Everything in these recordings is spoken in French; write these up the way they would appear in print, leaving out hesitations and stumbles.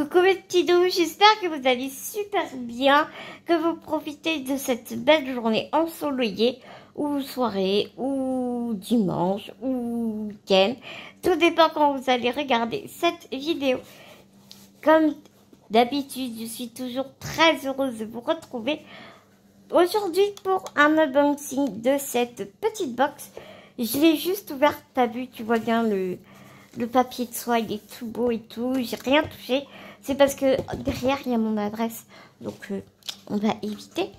Coucou mes petits doux, j'espère que vous allez super bien, que vous profitez de cette belle journée ensoleillée, ou soirée, ou dimanche, ou week-end. Tout dépend quand vous allez regarder cette vidéo. Comme d'habitude, je suis toujours très heureuse de vous retrouver aujourd'hui pour un unboxing de cette petite box. Je l'ai juste ouverte, t'as vu, tu vois bien le papier de soie, il est tout beau et tout, j'ai rien touché. C'est parce que derrière, il y a mon adresse, donc on va éviter.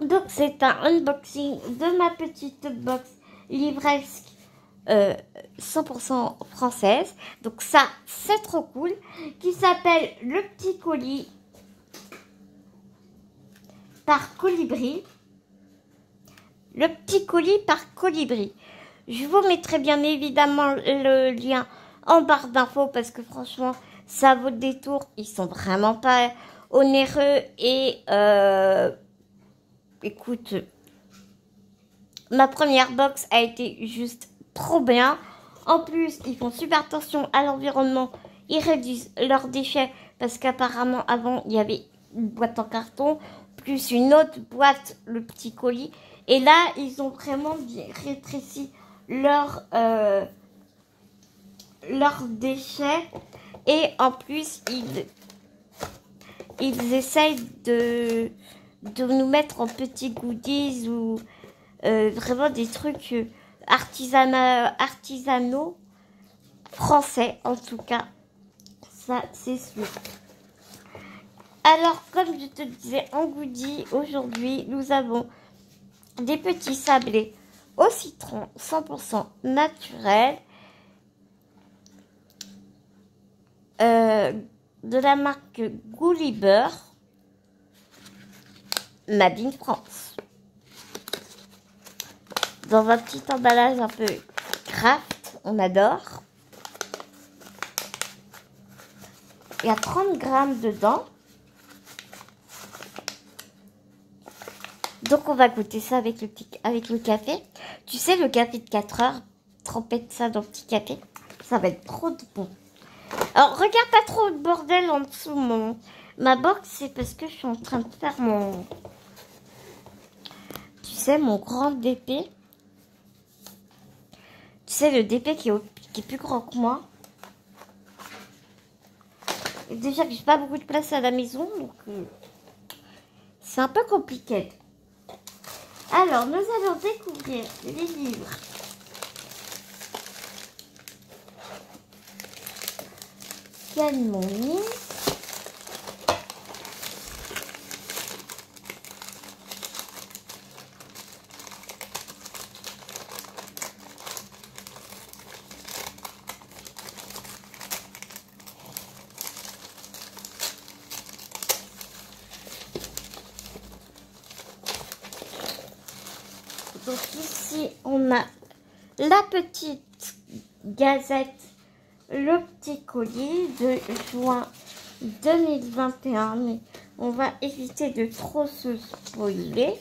Donc, c'est un unboxing de ma petite box livresque 100% française. Donc ça, c'est trop cool. Qui s'appelle le petit colis par Colibri. Le petit colis par Colibri. Je vous mettrai bien évidemment le lien en barre d'infos parce que franchement, ça vaut le détour. Ils sont vraiment pas onéreux et écoute, ma première box a été juste trop bien. En plus, ils font super attention à l'environnement. Ils réduisent leurs déchets parce qu'apparemment avant il y avait une boîte en carton plus une autre boîte, le petit colis. Et là, ils ont vraiment rétréci leurs déchets. Et en plus, ils essayent de nous mettre en petits goodies ou vraiment des trucs artisanaux français en tout cas. Ça, c'est sûr. Alors, comme je te disais en goodie, aujourd'hui, nous avons des petits sablés au citron 100% naturel de la marque Gulliver Made in France, dans un petit emballage un peu craft, on adore. Il y a 30 grammes dedans. Donc on va goûter ça avec le café. Tu sais, le café de 4 heures, tremper ça dans le petit café, ça va être trop bon. Alors regarde pas trop le bordel en dessous ma box, c'est parce que je suis en train de faire mon grand DP. Tu sais, le DP qui est plus grand que moi. Et déjà que j'ai pas beaucoup de place à la maison, donc c'est un peu compliqué. Alors, nous allons découvrir les livres qu'elles m'ont mis. Donc ici, on a la petite gazette, le petit colis de juin 2021. Mais on va éviter de trop se spoiler,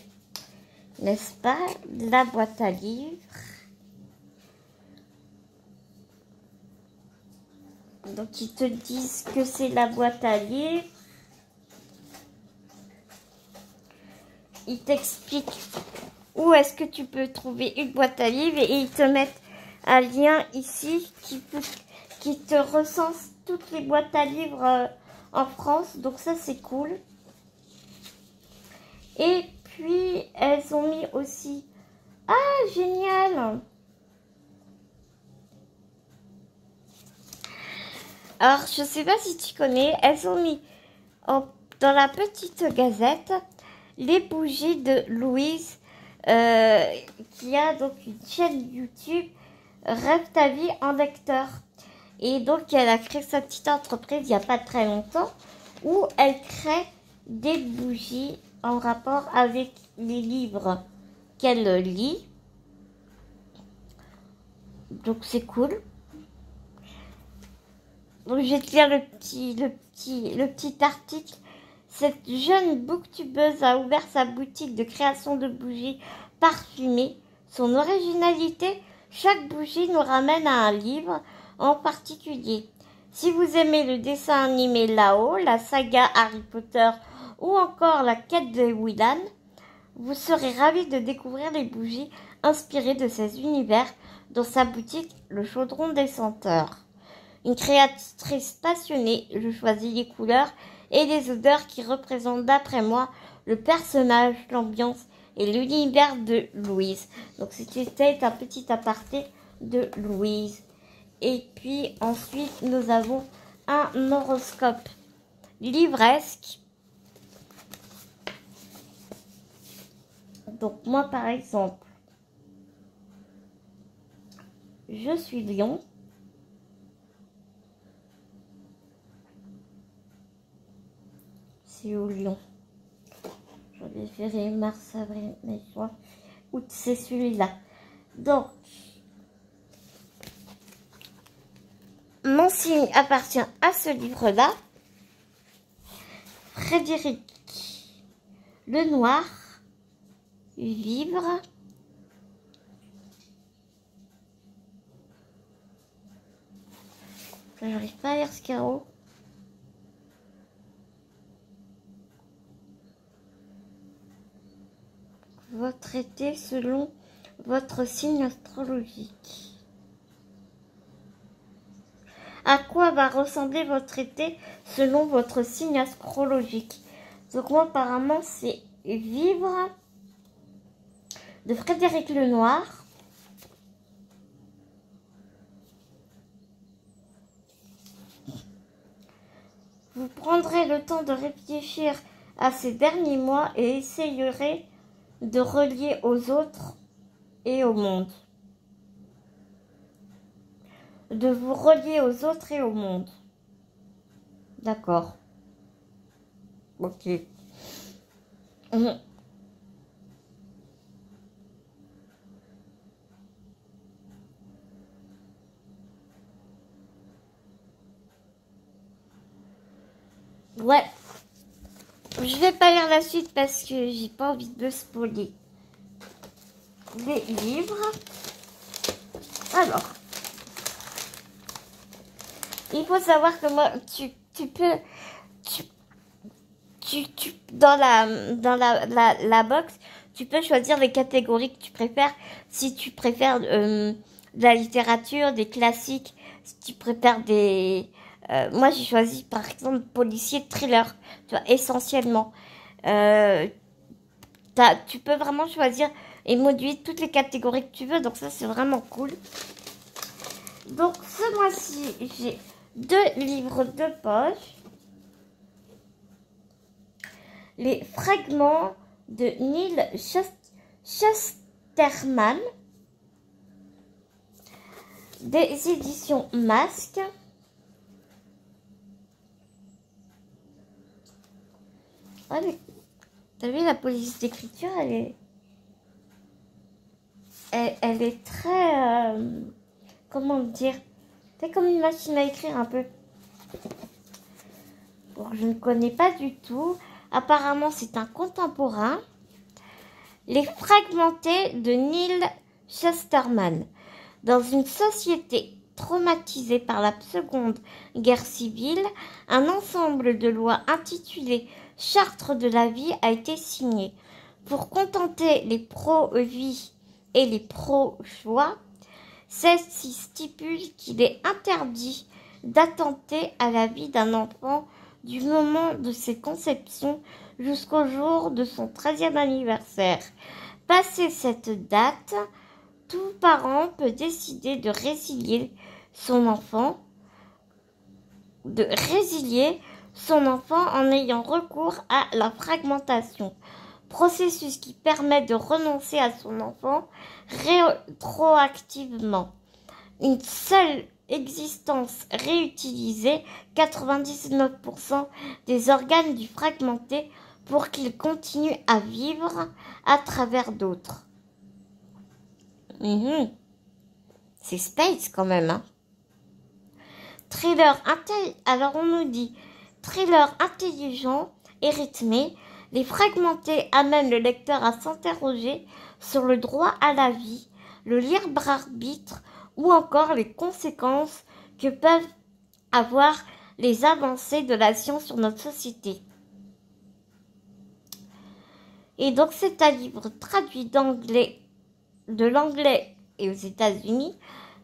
n'est-ce pas? La boîte à livres. Donc ils te disent que c'est la boîte à livres. Ils t'expliquent où est-ce que tu peux trouver une boîte à livres et ils te mettent un lien ici qui te recense toutes les boîtes à livres en France. Donc ça, c'est cool. Et puis, elles ont mis aussi... Ah, génial! Alors, je sais pas si tu connais, elles ont mis dans la petite gazette les bougies de Louise, qui a donc une chaîne YouTube Rêve ta vie en lecteur. Et donc elle a créé sa petite entreprise il n'y a pas très longtemps où elle crée des bougies en rapport avec les livres qu'elle lit. Donc c'est cool. Donc je vais te lire le petit article. Cette jeune booktubeuse a ouvert sa boutique de création de bougies parfumées. Son originalité, chaque bougie nous ramène à un livre en particulier. Si vous aimez le dessin animé Là-haut, la saga Harry Potter ou encore la quête de Willan, vous serez ravis de découvrir les bougies inspirées de ces univers dans sa boutique Le Chaudron des Senteurs. Une créatrice passionnée, je choisis les couleurs et les odeurs qui représentent d'après moi le personnage, l'ambiance et l'univers de Louise. Donc c'était un petit aparté de Louise. Et puis ensuite nous avons un horoscope livresque. Donc moi par exemple, je suis Lion. C'est où Lion? Janvier, février, mars, avril, mai, juin, août, c'est celui-là. Donc, mon signe appartient à ce livre-là. Frédéric Lenoir, vivre. J'arrive pas à lire ce carreau. Votre été selon votre signe astrologique. À quoi va ressembler votre été selon votre signe astrologique? Donc moi apparemment c'est Vivre de Frédéric Lenoir. Vous prendrez le temps de réfléchir à ces derniers mois et essayerez de relier aux autres et au monde. De vous relier aux autres et au monde. D'accord. Ok. Ouais. Je vais pas lire la suite parce que j'ai pas envie de spoiler les livres. Alors, il faut savoir que moi, tu peux, dans la box, tu peux choisir les catégories que tu préfères. Si tu préfères de la littérature, des classiques, si tu préfères des... moi, j'ai choisi, par exemple, policier, thriller, tu vois, essentiellement. Tu peux vraiment choisir et moduler toutes les catégories que tu veux, donc ça, c'est vraiment cool. Donc, ce mois-ci, j'ai 2 livres de poche. Les fragments de Neil Shusterman des éditions Masque. Oh, t'as vu la police d'écriture, elle est très, comment dire, c'est comme une machine à écrire un peu. Bon, je ne connais pas du tout. Apparemment, c'est un contemporain. Les fragmentés de Neil Shusterman. Dans une société traumatisée par la Seconde Guerre civile, un ensemble de lois intitulées Charte de la vie a été signé. Pour contenter les pro-vie et les pro-choix, celle-ci stipule qu'il est interdit d'attenter à la vie d'un enfant du moment de ses conceptions jusqu'au jour de son 13e anniversaire. Passé cette date, tout parent peut décider de résilier son enfant en ayant recours à la processus qui permet de renoncer à son enfant rétroactivement. Une seule existence réutilisée 99% des organes du fragmenté pour qu'il continue à vivre à travers d'autres. C'est space quand même, hein. Alors on nous dit thriller intelligent et rythmé. Les fragmentés amènent le lecteur à s'interroger sur le droit à la vie, le libre arbitre ou encore les conséquences que peuvent à voir les avancées de la science sur notre société. Et donc c'est un livre traduit de l'anglais et aux États-Unis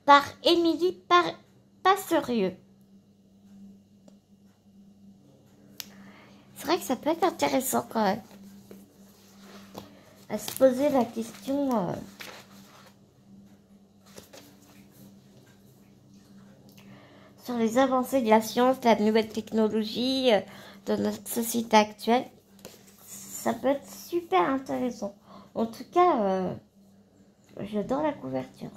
par Émilie Passerieux. C'est vrai que ça peut être intéressant quand même à se poser la question sur les avancées de la science, de la nouvelle technologie, de notre société actuelle. Ça peut être super intéressant. En tout cas, j'adore la couverture.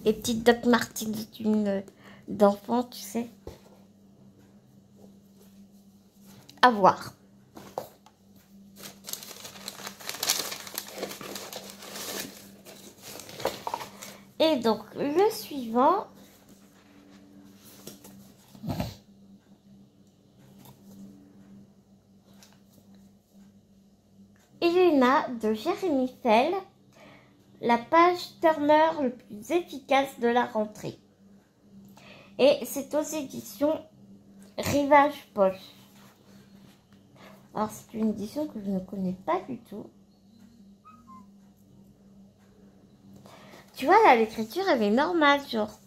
Les petites Doc Martens d'enfant, tu sais. À voir. Et donc, le suivant. Elena de Jérémy Fell, la page Turner le plus efficace de la rentrée. Et c'est aux éditions Rivage Poche. Alors c'est une édition que je ne connais pas du tout. Tu vois là, l'écriture elle est normale, genre.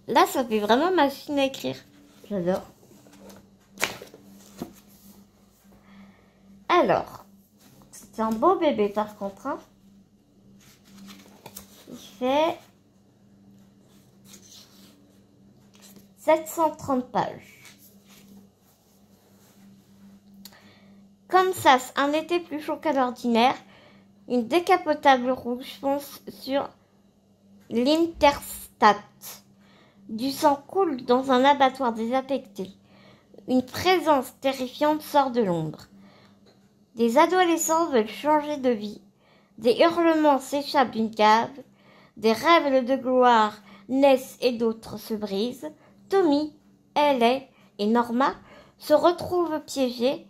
Là ça fait vraiment machine à écrire. J'adore. Alors, c'est un beau bébé par contre. Hein. Il fait 730 pages. Kansas, un été plus chaud qu'à l'ordinaire. Une décapotable rouge fonce sur l'Interstate. Du sang coule dans un abattoir désaffecté. Une présence terrifiante sort de l'ombre. Des adolescents veulent changer de vie. Des hurlements s'échappent d'une cave. Des rêves de gloire naissent et d'autres se brisent. Tommy, Ellie et Norma se retrouvent piégés,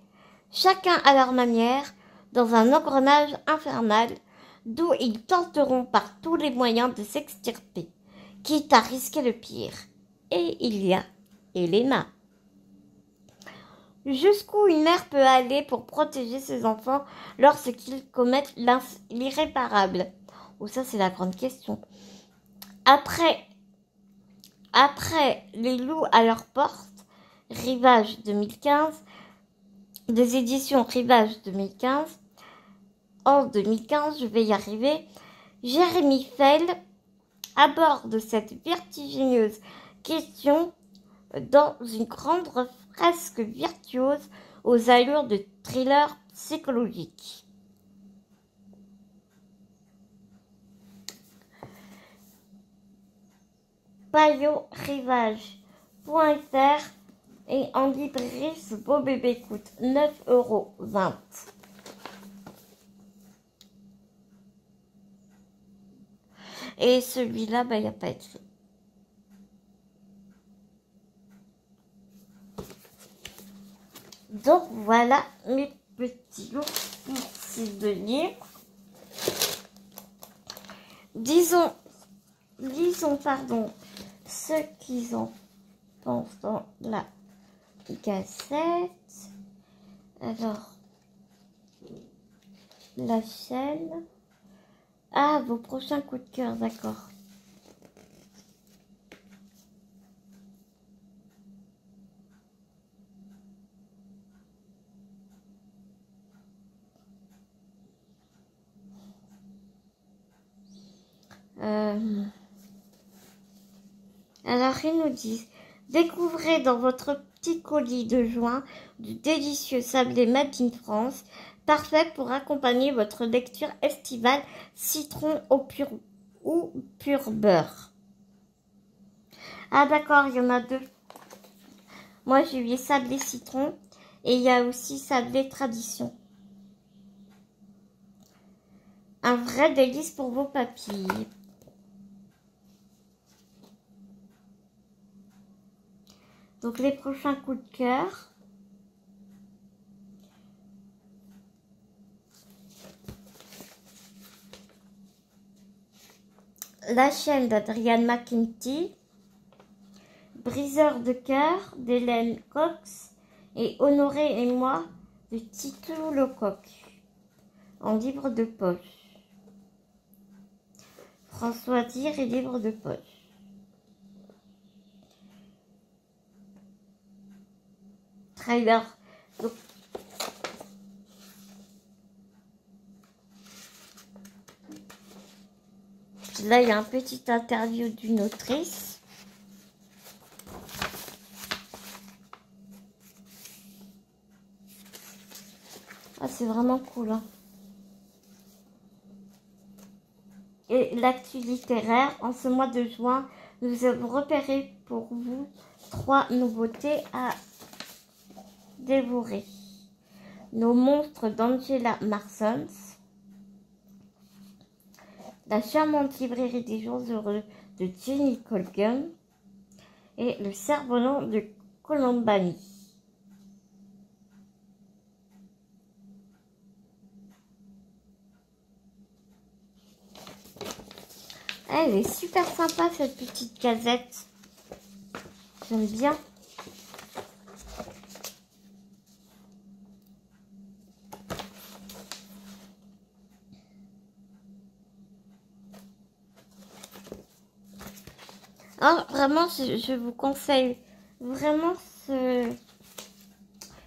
chacun à leur manière, dans un engrenage infernal d'où ils tenteront par tous les moyens de s'extirper, quitte à risquer le pire. Et il y a Elena. Jusqu'où une mère peut aller pour protéger ses enfants lorsqu'ils commettent l'irréparable? Oh, ça c'est la grande question. Après les loups à leur porte, Rivage 2015, des éditions Rivage 2015, en 2015, je vais y arriver, Jérémy Fell aborde cette vertigineuse question dans une grande fresque virtuose aux allures de thriller psychologique. PayoRivage.fr et en librairie, ce beau bébé coûte 9,20 €. Et celui-là, il n'y a pas écrit. Donc voilà mes petits lourds de livres. Lisons ce qu'ils en pensent dans la Gazette. Alors, la chaîne. Ah, vos prochains coups de cœur, d'accord. Alors, ils nous disent, découvrez dans votre petit colis de juin du délicieux sablé Made in France, parfait pour accompagner votre lecture estivale, citron ou pur beurre. Ah d'accord, il y en a deux. Moi, j'ai eu sablé citron et il y a aussi sablé tradition. Un vrai délice pour vos papilles. Donc les prochains coups de cœur. La chaîne d'Adrian McKenty, Briseur de cœur d'Hélène Cox et Honoré et moi de Titou Lecoq en livre de poche. François Dire et livre de poche. Trailer. Donc, là, il y a un petit interview d'une autrice. Ah, c'est vraiment cool, hein. Et l'actu littéraire, en ce mois de juin, nous avons repéré pour vous 3 nouveautés à dévorer. Nos monstres d'Angela Marsons, La charmante librairie des jours heureux de Jenny Colgan et Le cerf-volant de Colombani. Elle est super sympa cette petite casette. J'aime bien. Alors, vraiment, je vous conseille vraiment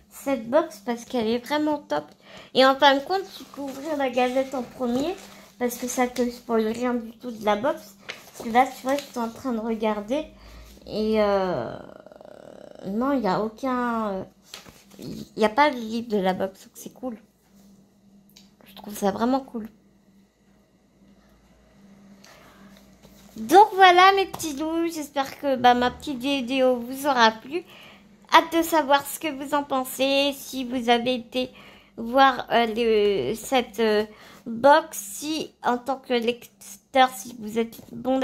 cette box parce qu'elle est vraiment top. Et en fin de compte, tu peux ouvrir la gazette en premier parce que ça te spoil rien du tout de la box. Parce que là, tu vois, je suis en train de regarder et non, il n'y a aucun... Il n'y a pas le livre de la box, donc c'est cool. Je trouve ça vraiment cool. Donc voilà mes petits loups, j'espère que ma petite vidéo vous aura plu. Hâte de savoir ce que vous en pensez, si vous avez été voir cette box, si en tant que lecteur, si vous êtes bon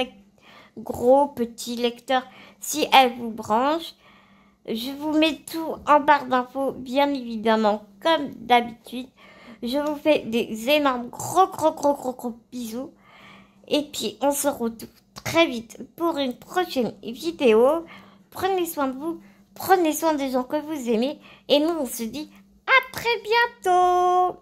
gros, petit lecteur, si elle vous branche. Je vous mets tout en barre d'infos, bien évidemment, comme d'habitude. Je vous fais des énormes gros bisous. Et puis, on se retrouve très vite pour une prochaine vidéo. Prenez soin de vous, prenez soin des gens que vous aimez. Et nous, on se dit à très bientôt.